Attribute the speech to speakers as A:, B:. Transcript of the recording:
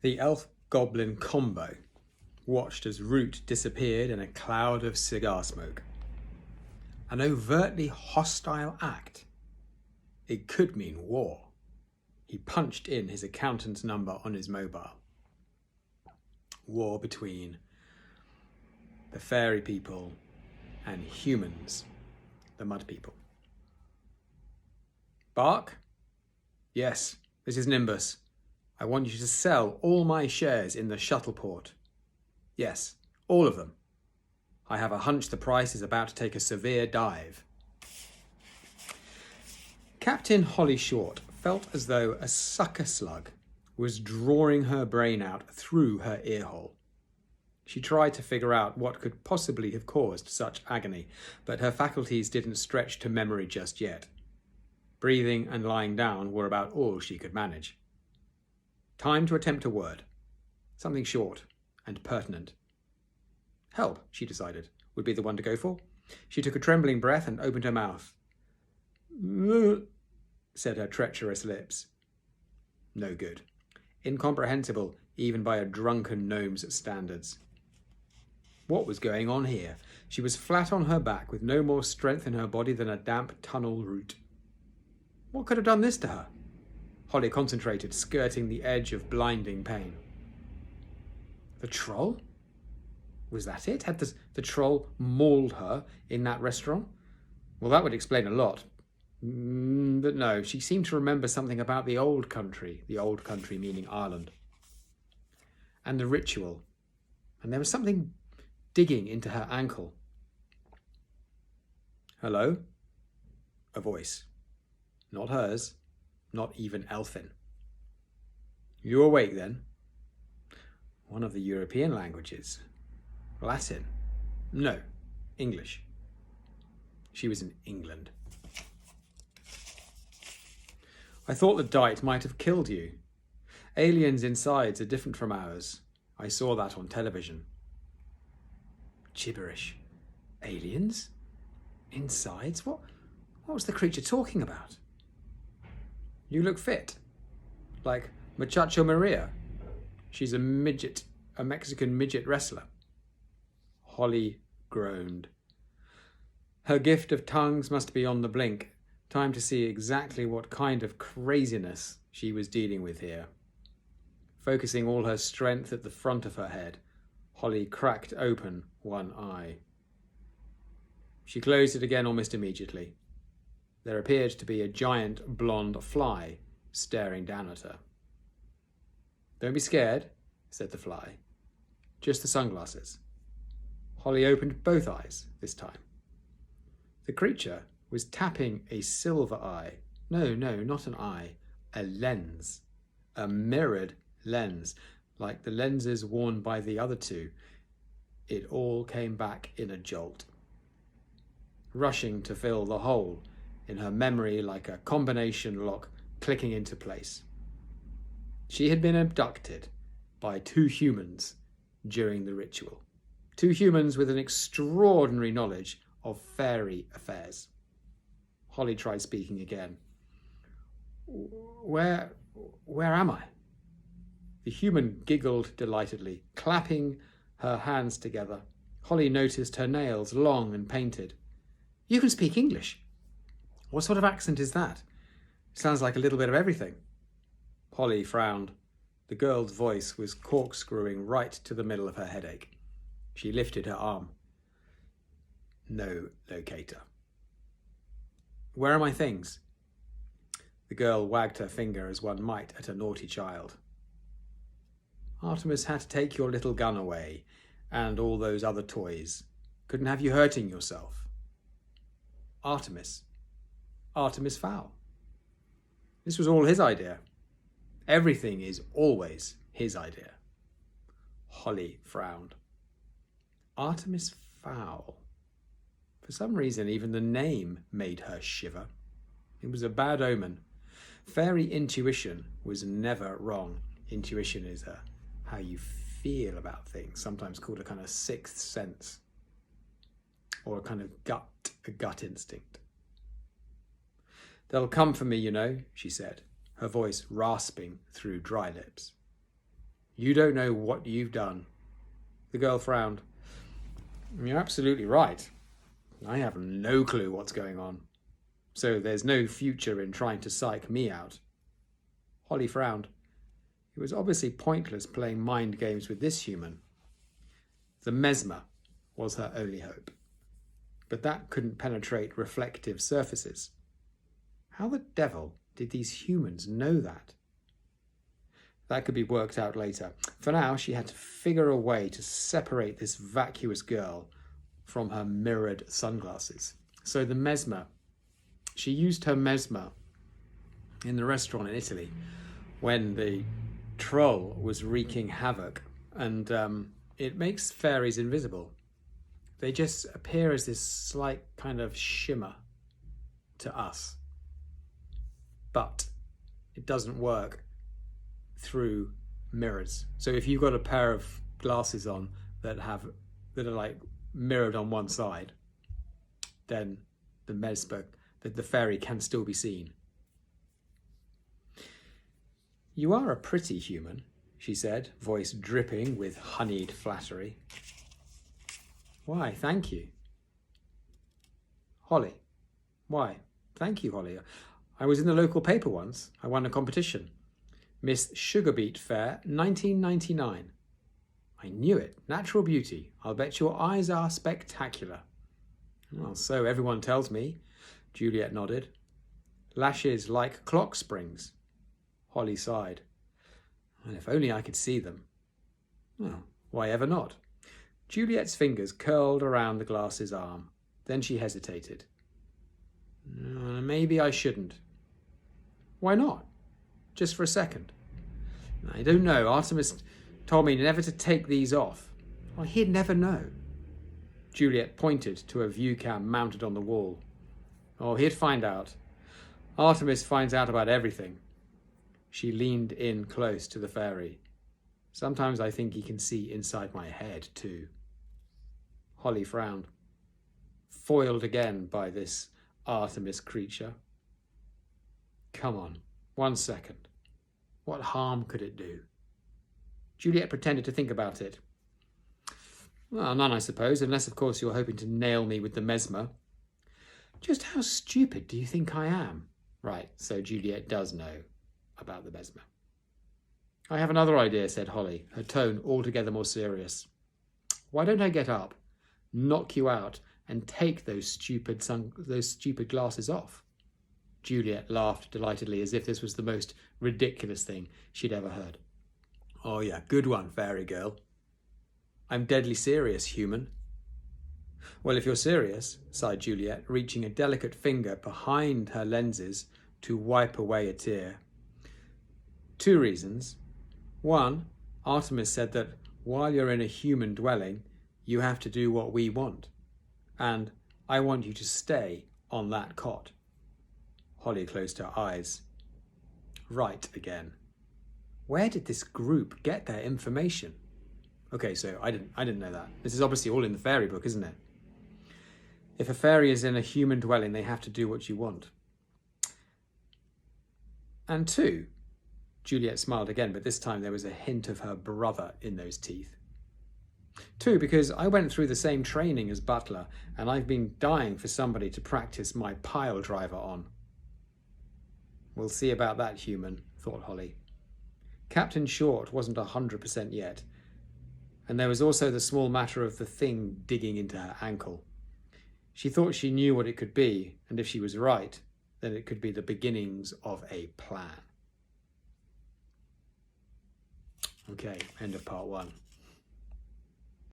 A: The elf-goblin combo watched as Root disappeared in a cloud of cigar smoke. An overtly hostile act. It could mean war. He punched in his accountant's number on his mobile. War between the fairy people and humans, the mud people. Bark? Yes, this is Nimbus. I want you to sell all my shares in the Shuttleport. Yes, all of them. I have a hunch the price is about to take a severe dive. Captain Holly Short felt as though a sucker slug was drawing her brain out through her earhole. She tried to figure out what could possibly have caused such agony, but her faculties didn't stretch to memory just yet. Breathing and lying down were about all she could manage. Time to attempt a word. Something short and pertinent. Help, she decided, would be the one to go for. She took a trembling breath and opened her mouth. Said her treacherous lips. No good. Incomprehensible even by a drunken gnome's standards. What was going on here? She was flat on her back with no more strength in her body than a damp tunnel root. What could have done this to her? Holly concentrated, skirting the edge of blinding pain. The troll? Was that it? Had the troll mauled her in that restaurant? Well, that would explain a lot. But no, she seemed to remember something about the old country meaning Ireland, and the ritual, and there was something digging into her ankle. Hello? A voice. Not hers, not even elfin. You awake then? One of the European languages. Latin? No, English. She was in England. I thought the diet might have killed you. Aliens' insides are different from ours. I saw that on television. Gibberish. Aliens? Insides? What was the creature talking about? You look fit. Like Muchacho Maria. She's a Mexican midget wrestler. Holly groaned. Her gift of tongues must be on the blink. Time to see exactly what kind of craziness she was dealing with here. Focusing all her strength at the front of her head, Holly cracked open one eye. She closed it again almost immediately. There appeared to be a giant blonde fly staring down at her. Don't be scared, said the fly. Just the sunglasses. Holly opened both eyes this time. The creature was tapping a silver eye. No, not an eye. A lens. A mirrored lens, like the lenses worn by the other two. It all came back in a jolt, rushing to fill the hole in her memory like a combination lock clicking into place. She had been abducted by two humans during the ritual. Two humans with an extraordinary knowledge of fairy affairs. Holly tried speaking again. Where am I? The human giggled delightedly, clapping her hands together. Holly noticed her nails long and painted. You can speak English. What sort of accent is that? Sounds like a little bit of everything. Holly frowned. The girl's voice was corkscrewing right to the middle of her headache. She lifted her arm. No locator. Where are my things? The girl wagged her finger as one might at a naughty child. Artemis had to take your little gun away, and all those other toys. Couldn't have you hurting yourself. Artemis Fowl. This was all his idea. Everything is always his idea. Holly frowned. Artemis Fowl. For some reason, even the name made her shiver. It was a bad omen. Fairy intuition was never wrong. Intuition is how you feel about things, sometimes called a kind of sixth sense, or a kind of gut instinct. They'll come for me, you know, she said, her voice rasping through dry lips. You don't know what you've done. The girl frowned. You're absolutely right. I have no clue what's going on. So there's no future in trying to psych me out. Holly frowned. It was obviously pointless playing mind games with this human. The mesmer was her only hope. But that couldn't penetrate reflective surfaces. How the devil did these humans know that? That could be worked out later. For now, she had to figure a way to separate this vacuous girl from her mirrored sunglasses. So the mesmer, she used her mesmer in the restaurant in Italy when the troll was wreaking havoc, and it makes fairies invisible. They just appear as this slight kind of shimmer to us. But it doesn't work through mirrors. So if you've got a pair of glasses on that are like mirrored on one side, then the fairy can still be seen. You are a pretty human, she said, voice dripping with honeyed flattery. Why, thank you. Holly. Why, thank you, Holly. I was in the local paper once. I won a competition. Miss Sugarbeet Fair, 1999. I knew it. Natural beauty. I'll bet your eyes are spectacular. Well, so everyone tells me. Juliet nodded. Lashes like clock springs. Holly sighed. And if only I could see them. Well, why ever not? Juliet's fingers curled around the glass's arm. Then she hesitated. Maybe I shouldn't. Why not? Just for a second. I don't know. Artemis told me never to take these off. Well, he'd never know. Juliet pointed to a view cam mounted on the wall. Oh, he'd find out. Artemis finds out about everything. She leaned in close to the fairy. Sometimes I think he can see inside my head, too. Holly frowned, foiled again by this Artemis creature. Come on, 1 second. What harm could it do? Juliet pretended to think about it. Well, none, I suppose, unless, of course, you're hoping to nail me with the mesmer. Just how stupid do you think I am? Right, so Juliet does know about the mesmer. I have another idea, said Holly, her tone altogether more serious. Why don't I get up, knock you out, and take those stupid glasses off? Juliet laughed delightedly, as if this was the most ridiculous thing she'd ever heard. Oh yeah, good one, fairy girl. I'm deadly serious, human. Well, if you're serious, sighed Juliet, reaching a delicate finger behind her lenses to wipe away a tear. 2 reasons. 1, Artemis said that while you're in a human dwelling, you have to do what we want. And I want you to stay on that cot. Holly closed her eyes. Right again. Where did this group get their information? Okay, so I didn't know that. This is obviously all in the fairy book, isn't it? If a fairy is in a human dwelling, they have to do what you want. And 2, Juliet smiled again, but this time there was a hint of her brother in those teeth. 2, because I went through the same training as butler, and I've been dying for somebody to practice my pile driver on. We'll see about that, human, thought Holly. Captain Short wasn't 100% yet, and there was also the small matter of the thing digging into her ankle. She thought she knew what it could be, and if she was right, then it could be the beginnings of a plan. Okay, end of part 1.